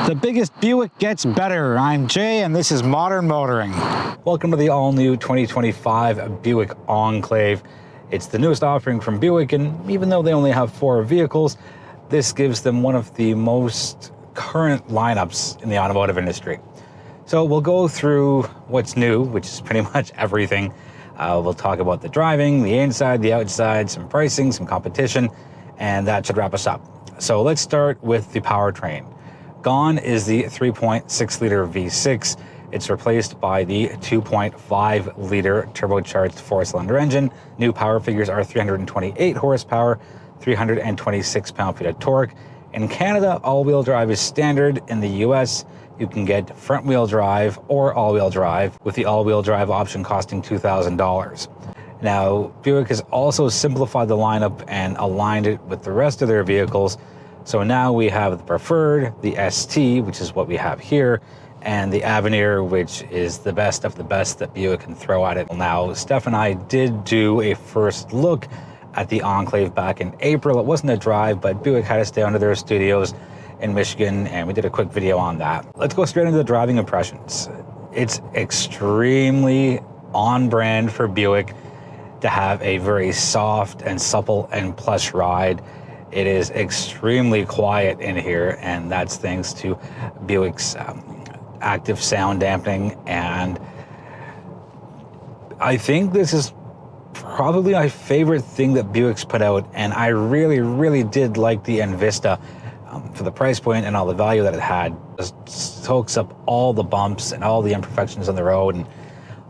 The biggest Buick gets better. I'm Jay, and this is Modern Motoring. Welcome to the all-new 2025 Buick Enclave. It's the newest offering from Buick, and even though they only have 4 vehicles, this gives them one of the most current lineups in the automotive industry. So we'll go through what's new, which is pretty much everything. We'll talk about the driving, the inside, the outside, some pricing, some competition, and that should wrap us up. So let's start with the powertrain. Gone is the 3.6-liter V6. It's replaced by the 2.5-liter turbocharged 4-cylinder engine. New power figures are 328 horsepower, 326 pound-feet of torque. In Canada, all-wheel drive is standard. In the US, you can get front-wheel drive or all-wheel drive, with the all-wheel drive option costing $2,000. Now, Buick has also simplified the lineup and aligned it with the rest of their vehicles. So now we have the Preferred, the ST, which is what we have here, and the Avenir, which is the best of the best that Buick can throw at it. Now, Steph and I did do a first look at the Enclave back in April. It wasn't a drive, but Buick had us down to their studios in Michigan, and we did a quick video on that. Let's go straight into the driving impressions. It's extremely on brand for Buick to have a very soft and supple and plush ride. It is extremely quiet in here, and that's thanks to Buick's active sound dampening. And I think this is probably my favorite thing that Buick's put out, and I really did like the Envista for the price point and all the value that it had. It soaks up all the bumps and all the imperfections on the road. And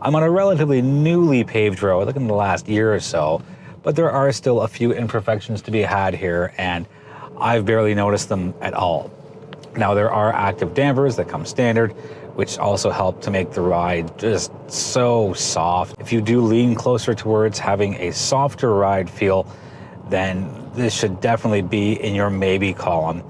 I'm on a relatively newly paved road, like in the last year or so, but there are still a few imperfections to be had here, and I've barely noticed them at all. Now, there are active dampers that come standard, which also help to make the ride just so soft. If you do lean closer towards having a softer ride feel, then this should definitely be in your maybe column.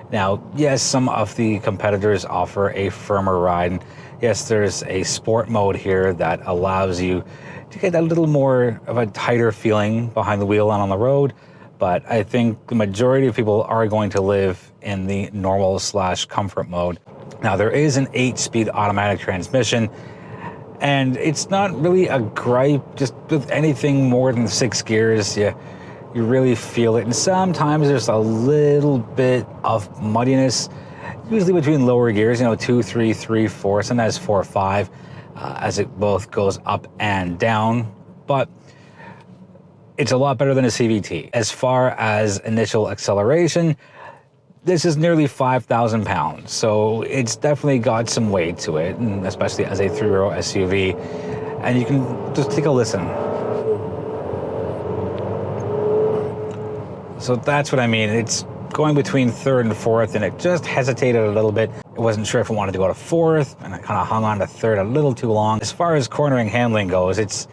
Now, yes, some of the competitors offer a firmer ride. And yes, there's a sport mode here that allows you to get a little more of a tighter feeling behind the wheel and on the road. But I think the majority of people are going to live in the normal/comfort mode. Now, there is an 8-speed automatic transmission, and it's not really a gripe. Just with anything more than 6 gears, you really feel it. And sometimes there's a little bit of muddiness, usually between lower gears, 2, 3, 3, 4, sometimes 4, 5, as it both goes up and down. But it's a lot better than a CVT. As far as initial acceleration, this is nearly 5,000 pounds, so it's definitely got some weight to it, and especially as a 3-row SUV. And you can just take a listen. So that's what I mean. It's going between 3rd and 4th, and it just hesitated a little bit. I wasn't sure if it wanted to go to 4th, and I kind of hung on to 3rd a little too long. As far as cornering handling goes, it's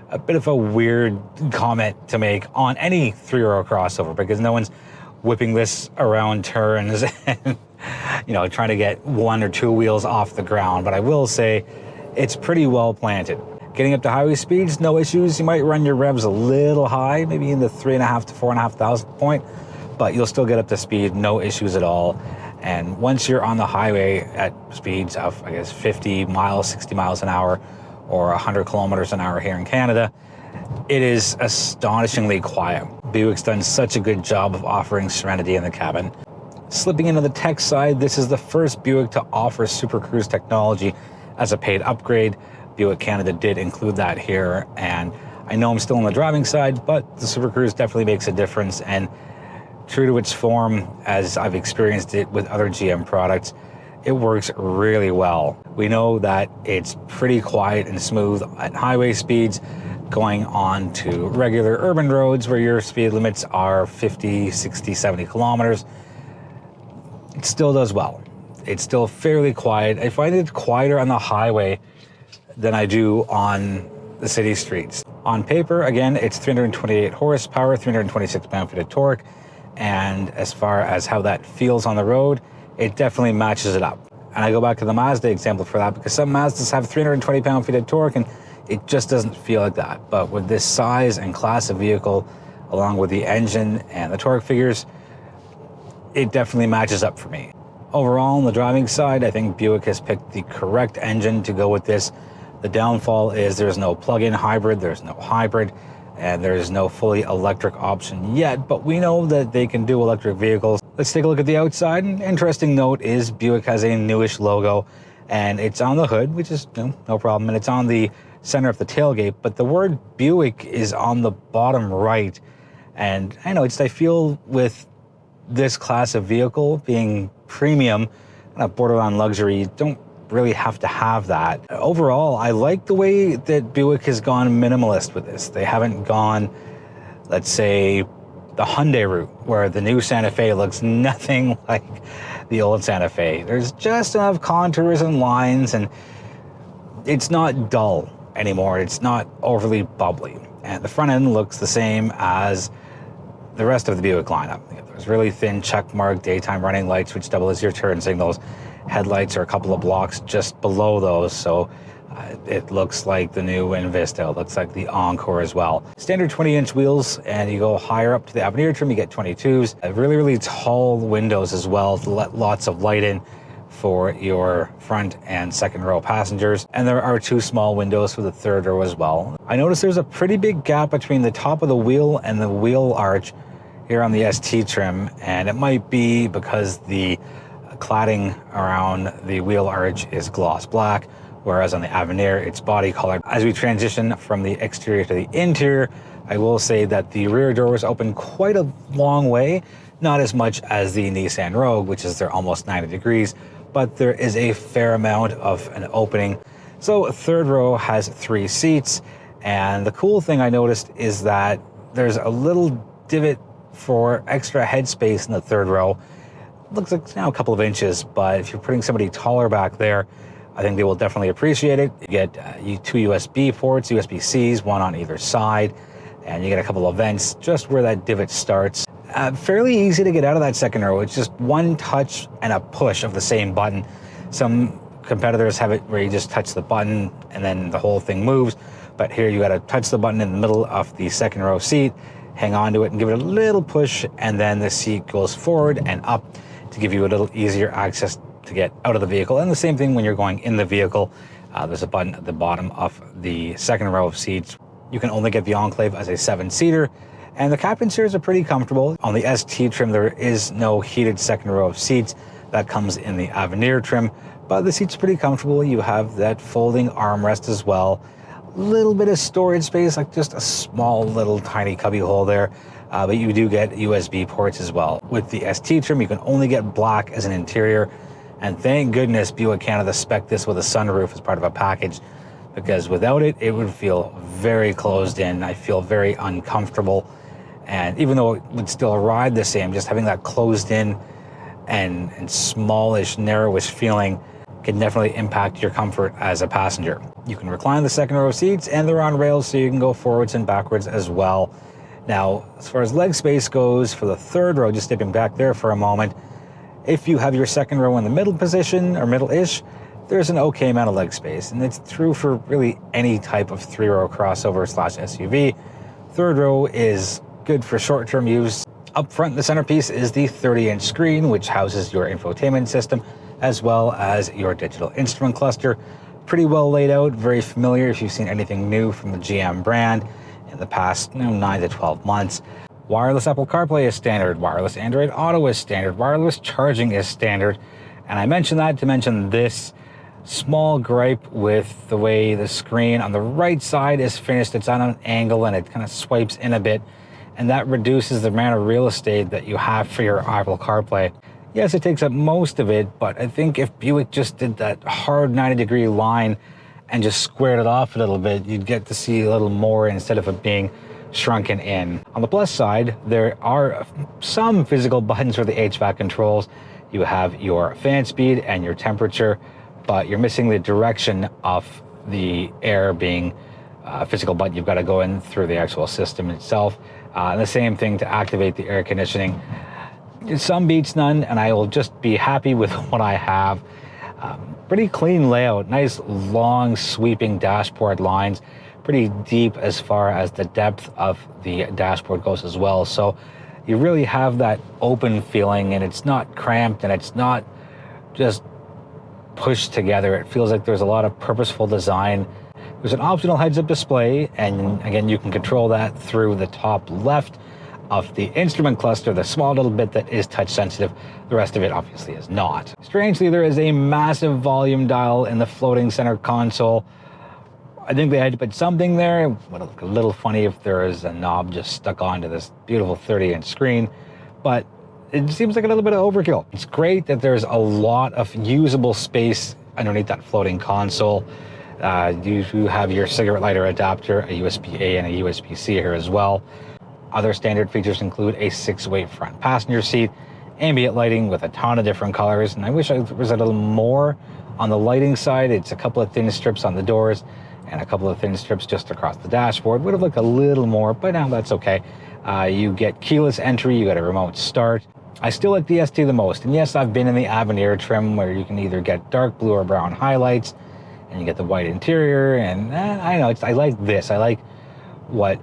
a bit of a weird comment to make on any 3-row crossover, because no one's whipping this around turns and trying to get 1 or 2 wheels off the ground. But I will say it's pretty well planted. Getting up to highway speeds, no issues. You might run your revs a little high, maybe in the 3,500 to 4,500 point, but you'll still get up to speed, no issues at all. And once you're on the highway at speeds of, 50 miles, 60 miles an hour, or 100 kilometers an hour here in Canada, it is astonishingly quiet. Buick's done such a good job of offering serenity in the cabin. Slipping into the tech side, this is the first Buick to offer Super Cruise technology as a paid upgrade. Buick Canada did include that here, and I know I'm still on the driving side, but the Super Cruise definitely makes a difference, and true to its form, as I've experienced it with other GM products, it works really well. We know that it's pretty quiet and smooth at highway speeds, going on to regular urban roads where your speed limits are 50, 60, 70 kilometers. It still does well. It's still fairly quiet. I find it quieter on the highway than I do on the city streets. On paper, again, it's 328 horsepower, 326 pound-feet of torque, and as far as how that feels on the road, it definitely matches it up. And I go back to the Mazda example for that, because some Mazdas have 320 pound-feet of torque, and it just doesn't feel like that. But with this size and class of vehicle, along with the engine and the torque figures, it definitely matches up for me. Overall, on the driving side, I think Buick has picked the correct engine to go with this. The downfall is there's no plug-in hybrid, there's no hybrid, and there's no fully electric option yet, but we know that they can do electric vehicles. Let's take a look at the outside. An interesting note is Buick has a newish logo, and it's on the hood, which is no problem, and it's on the center of the tailgate, but the word Buick is on the bottom right. And I know, I feel with this class of vehicle being premium, borderline luxury, you don't really have to have that. Overall, I like the way that Buick has gone minimalist with this. They haven't gone, let's say, the Hyundai route, where the new Santa Fe looks nothing like the old Santa Fe. There's just enough contours and lines, and it's not dull anymore. It's not overly bubbly. And the front end looks the same as the rest of the Buick lineup. There's really thin checkmark daytime running lights, which double as your turn signals. Headlights are a couple of blocks just below those, so it looks like the new Vista. It looks like the Encore as well. Standard 20-inch wheels, and you go higher up to the Avenir trim, you get 22s. Really tall windows as well to let lots of light in for your front and second row passengers. And there are 2 small windows for the third row as well. I noticed there's a pretty big gap between the top of the wheel and the wheel arch here on the ST trim, and it might be because the cladding around the wheel arch is gloss black, whereas on the Avenir it's body colored. As we transition from the exterior to the interior, I will say that the rear doors open quite a long way, not as much as the Nissan Rogue, which is they're almost 90 degrees, but there is a fair amount of an opening. So third row has 3 seats, and the cool thing I noticed is that there's a little divot for extra headspace in the third row. Looks like a couple of inches, but if you're putting somebody taller back there, I think they will definitely appreciate it. You get 2 USB ports, USB-Cs, one on either side, and you get a couple of vents just where that divot starts. Fairly easy to get out of that second row. It's just one touch and a push of the same button. Some competitors have it where you just touch the button and then the whole thing moves, but here you got to touch the button in the middle of the second row seat, hang on to it and give it a little push, and then the seat goes forward and up to give you a little easier access to get out of the vehicle. And the same thing when you're going in the vehicle. There's a button at the bottom of the second row of seats. You can only get the Enclave as a 7-seater, and the captain chairs are pretty comfortable. On the ST trim, there is no heated second row of seats. That comes in the Avenir trim, but the seat's pretty comfortable. You have that folding armrest as well. A little bit of storage space, like just a small little tiny cubby hole there. But you do get USB ports as well. With the ST trim, you can only get black as an interior. And thank goodness Buick Canada spec'd this with a sunroof as part of a package, because without it, it would feel very closed in. I feel very uncomfortable. And even though it would still ride the same, just having that closed in and smallish, narrowish feeling can definitely impact your comfort as a passenger. You can recline the second row seats, and they're on rails, so you can go forwards and backwards as well. Now, as far as leg space goes, for the third row, just stepping back there for a moment, if you have your second row in the middle position, or middle-ish, there's an okay amount of leg space, and it's true for really any type of 3-row crossover / SUV. Third row is good for short-term use. Up front, the centerpiece is the 30-inch screen, which houses your infotainment system, as well as your digital instrument cluster. Pretty well laid out, very familiar if you've seen anything new from the GM brand in the past 9 to 12 months. Wireless Apple CarPlay is standard, wireless Android Auto is standard, wireless charging is standard. And I mentioned that to mention this small gripe with the way the screen on the right side is finished. It's on an angle and it kind of swipes in a bit, and that reduces the amount of real estate that you have for your Apple CarPlay. Yes, it takes up most of it, but I think if Buick just did that hard 90-degree line and just squared it off a little bit, you'd get to see a little more instead of it being shrunken in. On the plus side, there are some physical buttons for the HVAC controls. You have your fan speed and your temperature, but you're missing the direction of the air being a physical button. You've got to go in through the actual system itself. And the same thing to activate the air conditioning. Some beats none, and I will just be happy with what I have. Pretty clean layout, nice long sweeping dashboard lines, pretty deep as far as the depth of the dashboard goes as well. So you really have that open feeling, and it's not cramped and it's not just pushed together. It feels like there's a lot of purposeful design. There's an optional heads-up display, and again, you can control that through the top left of the instrument cluster, the small little bit that is touch sensitive. The rest of it obviously is not. Strangely, there is a massive volume dial in the floating center console. I think they had to put something there. It would look a little funny if there is a knob just stuck onto this beautiful 30-inch screen, but it seems like a little bit of overkill. It's great that there's a lot of usable space underneath that floating console. You do have your cigarette lighter adapter, a USB-A and a USB-C here as well. Other standard features include a 6-way front passenger seat, ambient lighting with a ton of different colors, and I wish there was a little more on the lighting side. It's a couple of thin strips on the doors and a couple of thin strips just across the dashboard. Would have looked a little more, but now that's okay. You get keyless entry, you get a remote start. I still like the ST the most, and yes, I've been in the Avenir trim where you can either get dark blue or brown highlights, and you get the white interior, and I know, I like this. I like what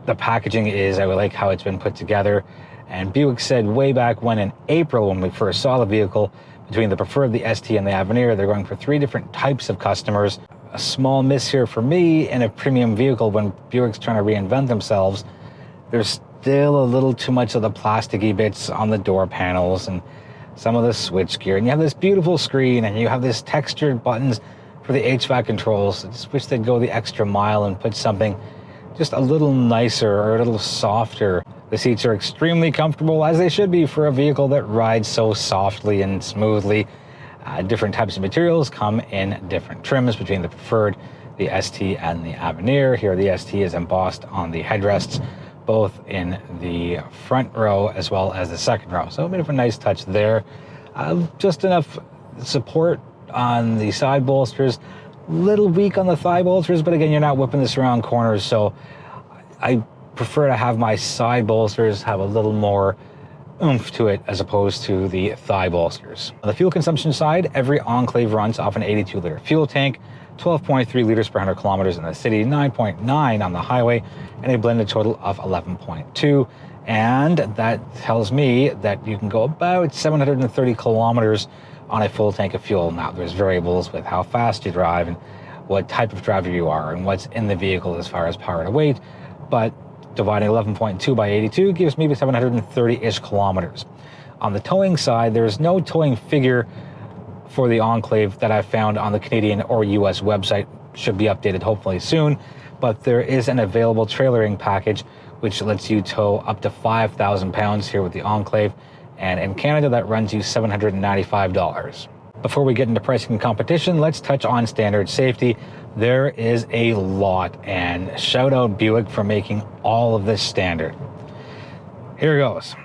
the packaging is. I would like how it's been put together. And Buick said way back when in April, when we first saw the vehicle, between the Preferred, the ST, and the Avenir, they're going for 3 different types of customers. A small miss here for me in a premium vehicle when Buick's trying to reinvent themselves. There's still a little too much of the plasticky bits on the door panels and some of the switch gear. And you have this beautiful screen and you have this textured buttons for the HVAC controls. I just wish they'd go the extra mile and put something just a little nicer or a little softer. The seats are extremely comfortable, as they should be for a vehicle that rides so softly and smoothly. Different types of materials come in different trims between the Preferred, the ST, and the Avenir. Here the ST is embossed on the headrests, both in the front row as well as the second row. So a bit of a nice touch there. Just enough support on the side bolsters. Little weak on the thigh bolsters, but again, you're not whipping this around corners, so I prefer to have my side bolsters have a little more oomph to it as opposed to the thigh bolsters. On the fuel consumption side, every Enclave runs off an 82-liter fuel tank, 12.3 liters per 100 kilometers in the city, 9.9 on the highway, and a blended total of 11.2. And that tells me that you can go about 730 kilometers on a full tank of fuel. Now, there's variables with how fast you drive and what type of driver you are and what's in the vehicle as far as power to weight, but dividing 11.2 by 82 gives me 730-ish kilometers. On the towing side, there's no towing figure for the Enclave that I've found on the Canadian or US website. Should be updated hopefully soon, but there is an available trailering package which lets you tow up to 5,000 pounds here with the Enclave, and in Canada that runs you $795. Before we get into pricing and competition, let's touch on standard safety. There is a lot, and shout out Buick for making all of this standard. Here goes.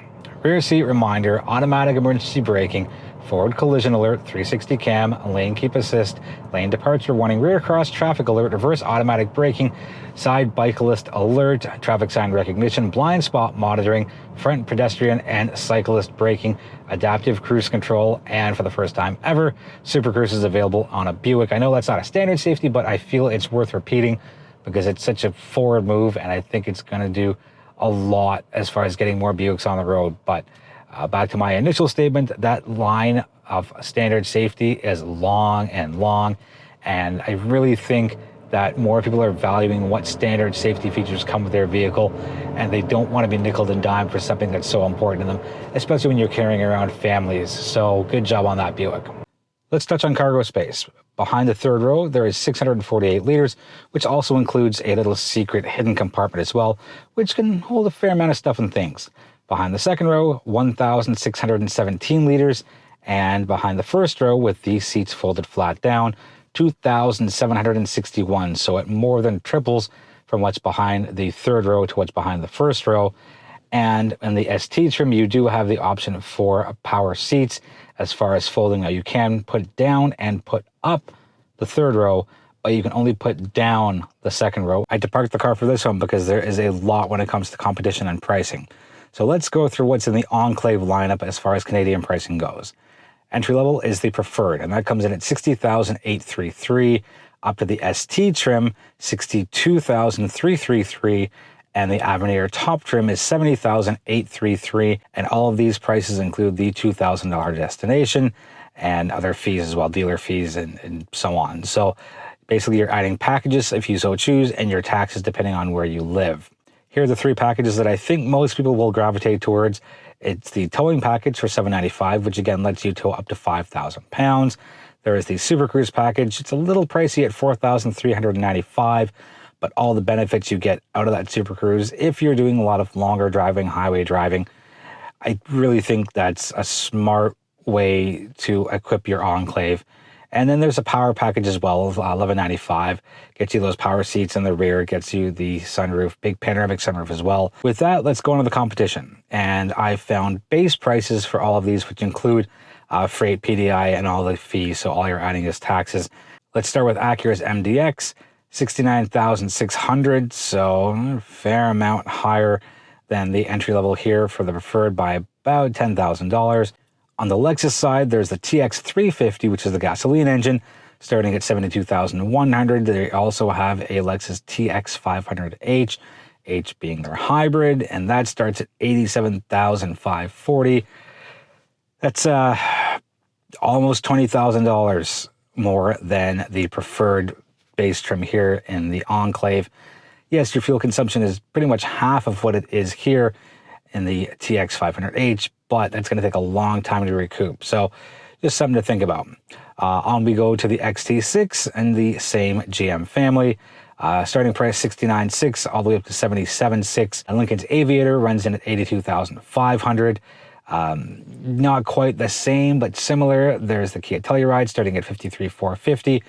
Rear seat reminder, automatic emergency braking, forward collision alert, 360 cam, lane keep assist, lane departure warning, rear cross traffic alert, reverse automatic braking, side cyclist alert, traffic sign recognition, blind spot monitoring, front pedestrian and cyclist braking, adaptive cruise control, and for the first time ever, Super Cruise is available on a Buick. I know that's not a standard safety, but I feel it's worth repeating because it's such a forward move, and I think it's going to do a lot as far as getting more Buicks on the road. But back to my initial statement, that line of standard safety is long, and I really think that more people are valuing what standard safety features come with their vehicle, and they don't want to be nickeled and dimed for something that's so important to them, especially when you're carrying around families. So good job on that, Buick. Let's touch on cargo space. Behind the third row, there is 648 liters, which also includes a little secret hidden compartment as well, which can hold a fair amount of stuff and things. Behind the second row, 1,617 liters, and behind the first row, with these seats folded flat down, 2,761. So it more than triples from what's behind the third row to what's behind the first row. And in the ST trim, you do have the option for power seats as far as folding. Now, you can put down and put up the third row, but you can only put down the second row. I deparked the car for this one because there is a lot when it comes to competition and pricing. So let's go through what's in the Enclave lineup as far as Canadian pricing goes. Entry level is the Preferred, and that comes in at $60,833, up to the ST trim, $62,333, and the Avenir top trim is $70,833, and all of these prices include the $2,000 destination, and other fees as well, dealer fees and so on. So basically you're adding packages if you so choose, and your taxes depending on where you live. Here are the 3 packages that I think most people will gravitate towards. It's the towing package for $795, which again lets you tow up to 5,000 pounds. There is the Super Cruise package. It's a little pricey at $4,395, but all the benefits you get out of that Super Cruise, if you're doing a lot of longer driving, highway driving, I really think that's a smart way to equip your Enclave. And then there's a power package as well of $1195. Gets you those power seats in the rear, gets you the sunroof, big panoramic sunroof as well. With that, let's go into the competition. And I found base prices for all of these, which include freight, PDI, and all the fees. So all you're adding is taxes. Let's start with Acura's MDX, $69,600. So a fair amount higher than the entry level here for the preferred by about $10,000. On the Lexus side, there's the TX350, which is the gasoline engine, starting at $72,100. They also have a Lexus TX500H, H being their hybrid, and that starts at $87,540. That's almost $20,000 more than the preferred base trim here in the Enclave. Yes, your fuel consumption is pretty much half of what it is here in the TX500H, but that's going to take a long time to recoup. So just something to think about. On we go to the XT6 and the same GM family. Starting price $69,600 all the way up to $77,600. And Lincoln's Aviator runs in at $82,500. Not quite the same, but similar. There's the Kia Telluride starting at $53,450,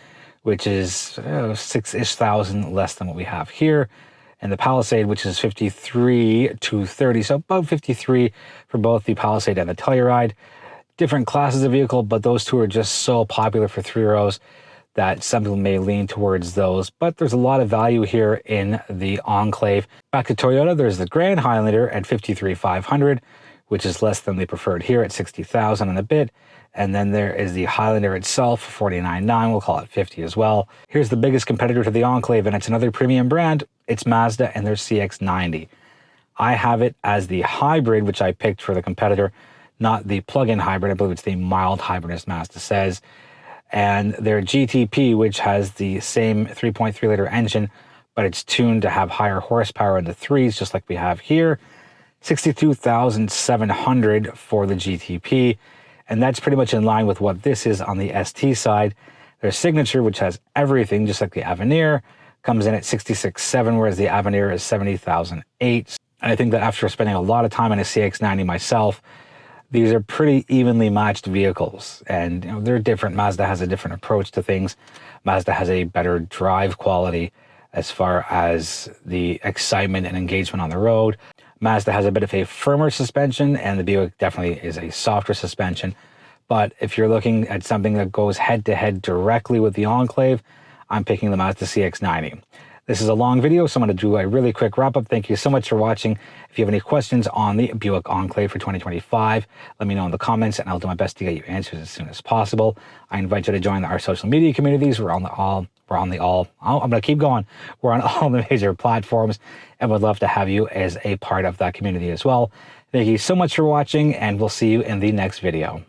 which is $6,000 less than what we have here. And the Palisade, which is $53,230, so about $53,000 for both the Palisade and the Telluride. Different classes of vehicle, but those two are just so popular for 3-rows that some people may lean towards those. But there's a lot of value here in the Enclave. Back to Toyota, there's the Grand Highlander at $53,500, which is less than the preferred here at $60,000 and a bit. And then there is the Highlander itself for $49,900. We'll call it $50,000 as well. Here's the biggest competitor to the Enclave, and it's another premium brand. It's Mazda and their CX-90. I have it as the hybrid, which I picked for the competitor, not the plug-in hybrid. I believe it's the mild hybrid, as Mazda says. And their GTP, which has the same 3.3-liter engine, but it's tuned to have higher horsepower in the 3s, just like we have here. $62,700 for the GTP. And that's pretty much in line with what this is on the ST side. Their Signature, which has everything, just like the Avenir, comes in at $66,700, whereas the Avenir is $70,008. And I think that after spending a lot of time in a CX-90 myself, these are pretty evenly matched vehicles. And they're different. Mazda has a different approach to things. Mazda has a better drive quality as far as the excitement and engagement on the road. Mazda has a bit of a firmer suspension, and the Buick definitely is a softer suspension. But if you're looking at something that goes head-to-head directly with the Enclave, I'm picking the Mazda CX-90. This is a long video, so I'm going to do a really quick wrap-up. Thank you so much for watching. If you have any questions on the Buick Enclave for 2025, let me know in the comments, and I'll do my best to get you answers as soon as possible. I invite you to join our social media communities. We're on all the major platforms, and would love to have you as a part of that community as well. Thank you so much for watching, and we'll see you in the next video.